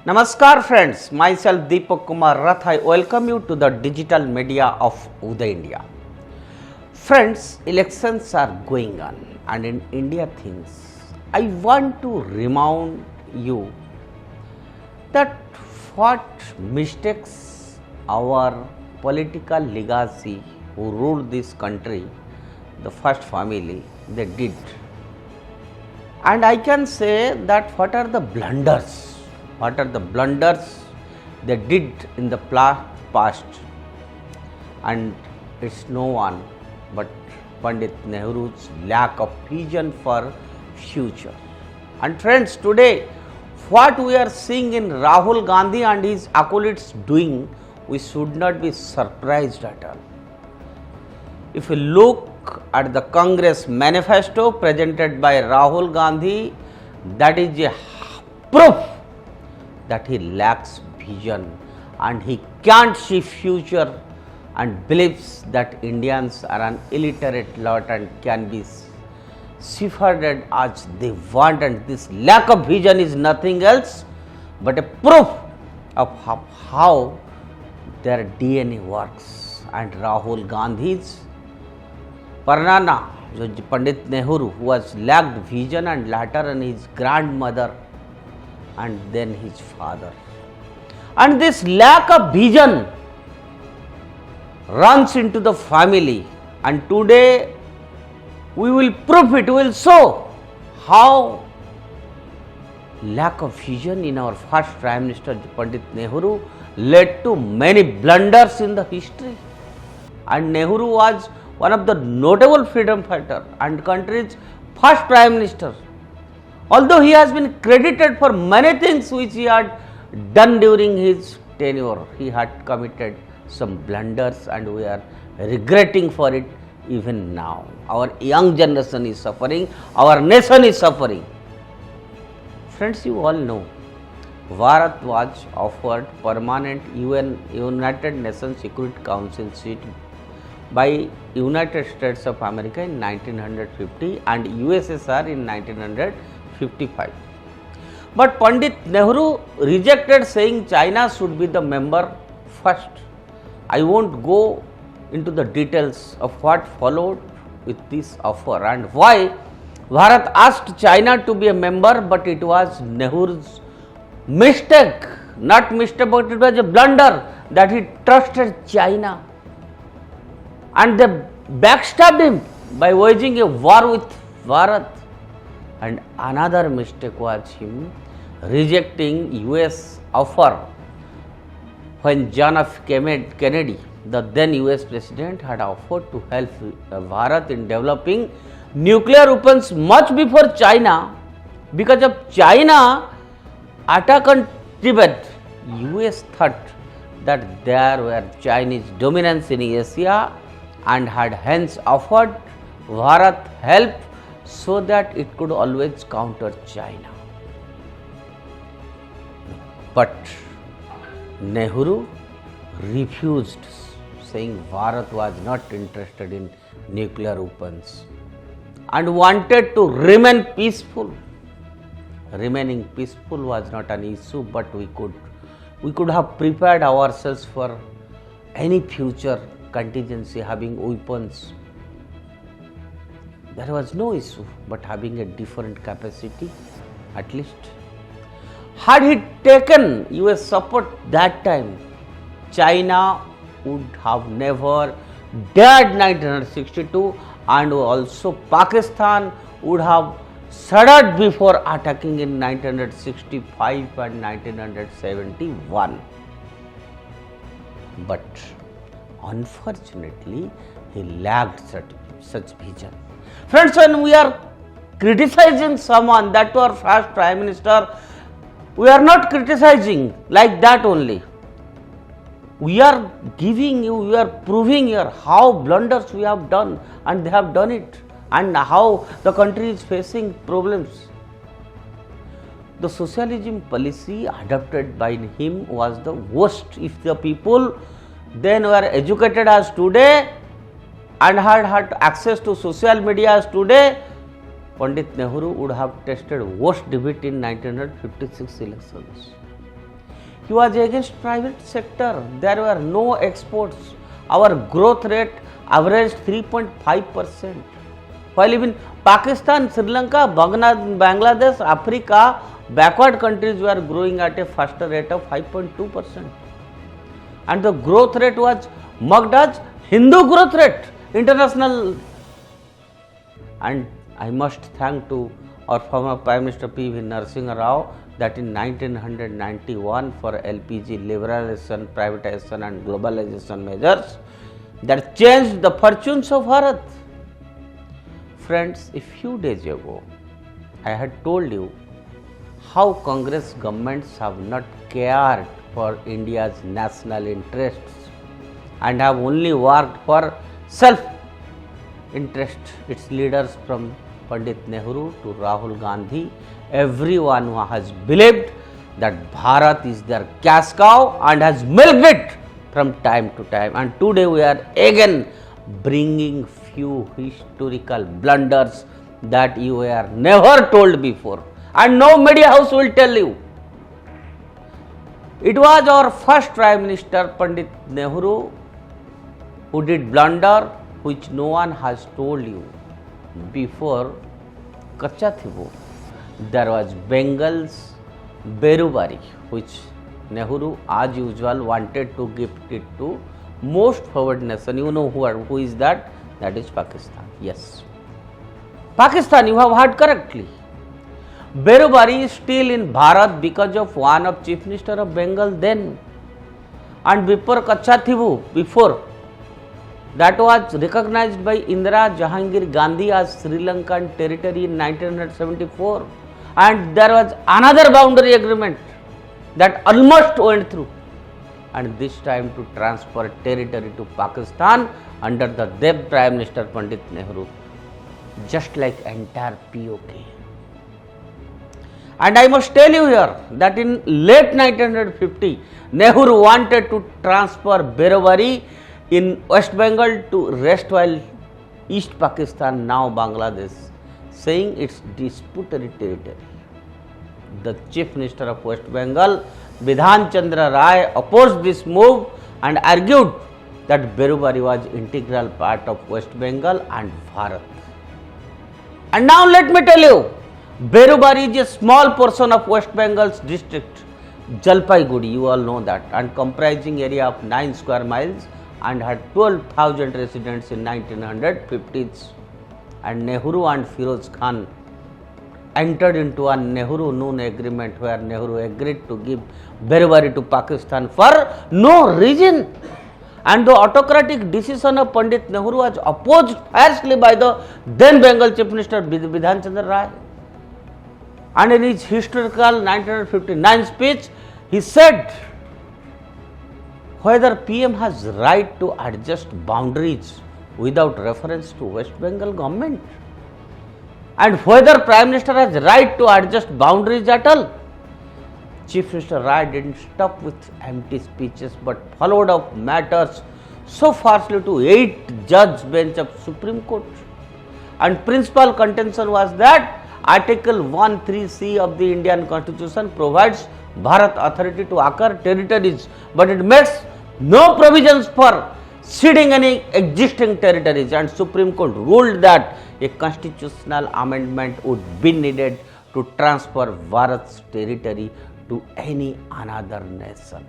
Namaskar friends, myself Deepak Kumar Rath. I welcome you to the digital media of Uday India. Friends, elections are going on and in India things. I want to remind you that what mistakes our political legacy who ruled this country, the first family, they did. And I can say that what are the blunders they did in the past, and it's no one but Pandit Nehru's lack of vision for future. And friends, today what we are seeing in Rahul Gandhi and his acolytes doing, we should not be surprised at all. If you look at the Congress Manifesto presented by Rahul Gandhi, that is a proof that he lacks vision and he can't see future and believes that Indians are an illiterate lot and can be shepherded as they want, and this lack of vision is nothing else but a proof of how their DNA works. And Rahul Gandhi's Parnana, Pandit Nehru, who was lacked vision, and later on his grandmother and then his father. And this lack of vision runs into the family, and today we will prove it, we will show how lack of vision in our first Prime Minister Pandit Nehru led to many blunders in the history. And Nehru was one of the notable freedom fighter and country's first Prime Minister. Although he has been credited for many things which he had done during his tenure, he had committed some blunders and we are regretting for it even now. Our young generation is suffering, our nation is suffering. Friends, you all know, Bharat was offered permanent United Nations Security Council seat by United States of America in 1950 and USSR in 1955. But Pandit Nehru rejected, saying China should be the member first. I won't go into the details of what followed with this offer and why Bharat asked China to be a member, but it was Nehru's mistake, not mistake, but it was a blunder that he trusted China. And they backstabbed him by waging a war with Bharat. And another mistake was him rejecting US offer when John F. Kennedy, the then US president, had offered to help Bharat in developing nuclear weapons much before China. Because of China attack on Tibet, US thought that there were Chinese dominance in Asia and had hence offered Bharat help so that it could always counter China. But Nehru refused, saying Bharat was not interested in nuclear weapons and wanted to remain peaceful. Remaining peaceful was not an issue, but we could have prepared ourselves for any future contingency having weapons. There was no issue, but having a different capacity, at least. Had he taken US support that time, China would have never dared 1962, and also Pakistan would have shuddered before attacking in 1965 and 1971. But unfortunately, he lacked such vision. Friends, when we are criticizing someone, that to our first Prime Minister, we are not criticizing like that only. We are giving you, we are proving here how blunders we have done, and they have done it, and how the country is facing problems. The socialism policy adopted by him was the worst. If the people then were educated as today and had access to social media as today, Pandit Nehru would have tasted worst defeat in 1956 elections. He was against private sector. There were no exports. Our growth rate averaged 3.5%. While even Pakistan, Sri Lanka, Bangladesh, Africa, backward countries were growing at a faster rate of 5.2%. And the growth rate was marked as Hindu growth rate, international. And I must thank to our former Prime Minister P.V. Narasimha Rao that in 1991 for LPG liberalization, privatization and globalization measures that changed the fortunes of Bharat. Friends, a few days ago, I had told you how Congress governments have not cared for India's national interests and have only worked for self-interest. Its leaders from Pandit Nehru to Rahul Gandhi, everyone who has believed that Bharat is their cash cow and has milked it from time to time. And today we are again bringing few historical blunders that you were never told before, and no media house will tell you. It was our first Prime Minister Pandit Nehru who did blunder which no one has told you. Before Kachatibu, there was Bengal's Berubari, which Nehru as usual wanted to gift it to most forward nation. You know who is that? That is Pakistan. Yes, Pakistan, you have heard correctly. Berubari is still in Bharat because of one of Chief Minister of Bengal then. And before Kachatibu, that was recognized by Indira Jahangir Gandhi as Sri Lankan territory in 1974. And there was another boundary agreement that almost went through. And this time to transfer territory to Pakistan under the then Prime Minister Pandit Nehru, just like entire POK. And I must tell you here that in late 1950, Nehru wanted to transfer Berubari in West Bengal to restful East Pakistan, now Bangladesh, saying it's disputary territory. The Chief Minister of West Bengal, Bidhan Chandra Rai, opposed this move and argued that Berubari was integral part of West Bengal and Bharat. And now let me tell you, Berubari is a small portion of West Bengal's district, Jalpaiguri, you all know that, and comprising area of 9 square miles and had 12,000 residents in 1950s. And Nehru and Firoz Khan entered into a Nehru-Noon agreement where Nehru agreed to give Berubari to Pakistan for no reason. And the autocratic decision of Pandit Nehru was opposed fiercely by the then Bengal Chief Minister Bidhan Chandra Rai. And in his historical 1959 speech, he said, whether PM has right to adjust boundaries without reference to West Bengal government, and whether Prime Minister has right to adjust boundaries at all. Chief Minister Rai didn't stop with empty speeches but followed up matters so fastly to 8-judge bench of Supreme Court. And principal contention was that Article 1(3)(c) of the Indian Constitution provides Bharat authority to acquire territories, but it makes no provisions for ceding any existing territories, and Supreme Court ruled that a constitutional amendment would be needed to transfer Bharat's territory to any another nation.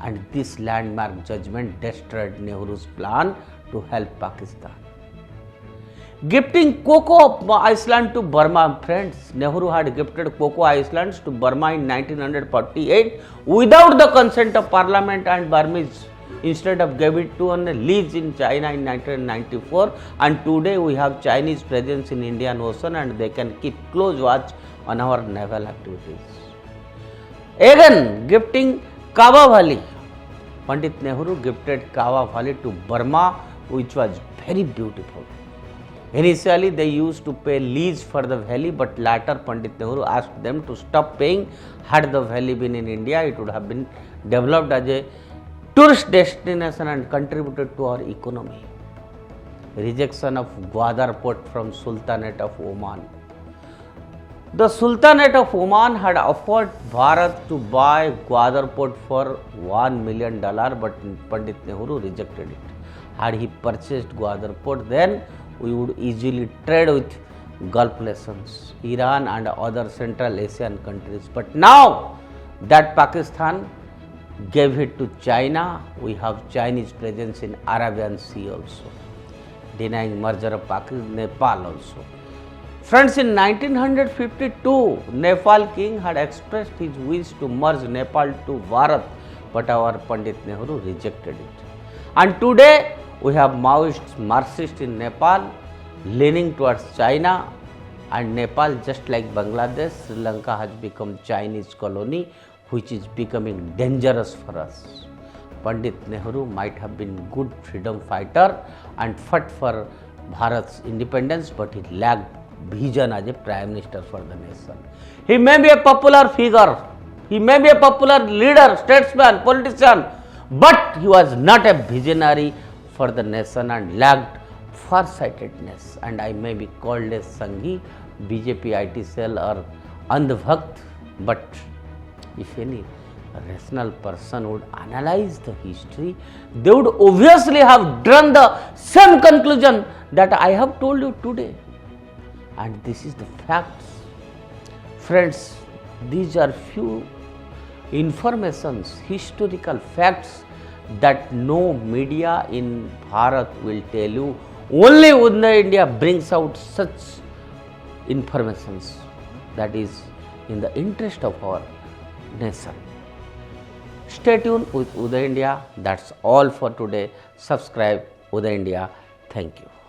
And this landmark judgment destroyed Nehru's plan to help Pakistan. Gifting Cocoa Island to Burma, friends, Nehru had gifted Cocoa Islands to Burma in 1948 without the consent of Parliament and Burmese. Instead of gave it to on a lease in China in 1994, and today we have Chinese presence in Indian Ocean and they can keep close watch on our naval activities. Again, gifting Kawa Valley. Pandit Nehru gifted Kawa Valley to Burma, which was very beautiful. Initially, they used to pay lease for the valley, but later Pandit Nehru asked them to stop paying. Had the valley been in India, it would have been developed as a tourist destination and contributed to our economy. Rejection of Gwadar port from Sultanate of Oman. The Sultanate of Oman had offered Bharat to buy Gwadar port for $1 million, but Pandit Nehru rejected it. Had he purchased Gwadar port, then we would easily trade with Gulf nations, Iran and other Central Asian countries. But now that Pakistan gave it to China, we have Chinese presence in Arabian Sea also, denying merger of Pakistan, Nepal also. Friends, in 1952, Nepal king had expressed his wish to merge Nepal to Bharat, but our Pandit Nehru rejected it. And today, we have Maoists, Marxists in Nepal leaning towards China, and Nepal, just like Bangladesh, Sri Lanka has become Chinese colony, which is becoming dangerous for us. Pandit Nehru might have been good freedom fighter and fought for Bharat's independence, but he lacked vision as a prime minister for the nation. He may be a popular figure, he may be a popular leader, statesman, politician, but he was not a visionary for the nation and lacked farsightedness. And I may be called a Sanghi, BJP IT cell or Andhbhakt, but if any rational person would analyze the history, they would obviously have drawn the same conclusion that I have told you today. And this is the facts. Friends, these are few informations, historical facts that no media in Bharat will tell you. Only Uday India brings out such informations that is in the interest of our nation. Stay tuned with Uday India. That's all for today. Subscribe Uday India. Thank you.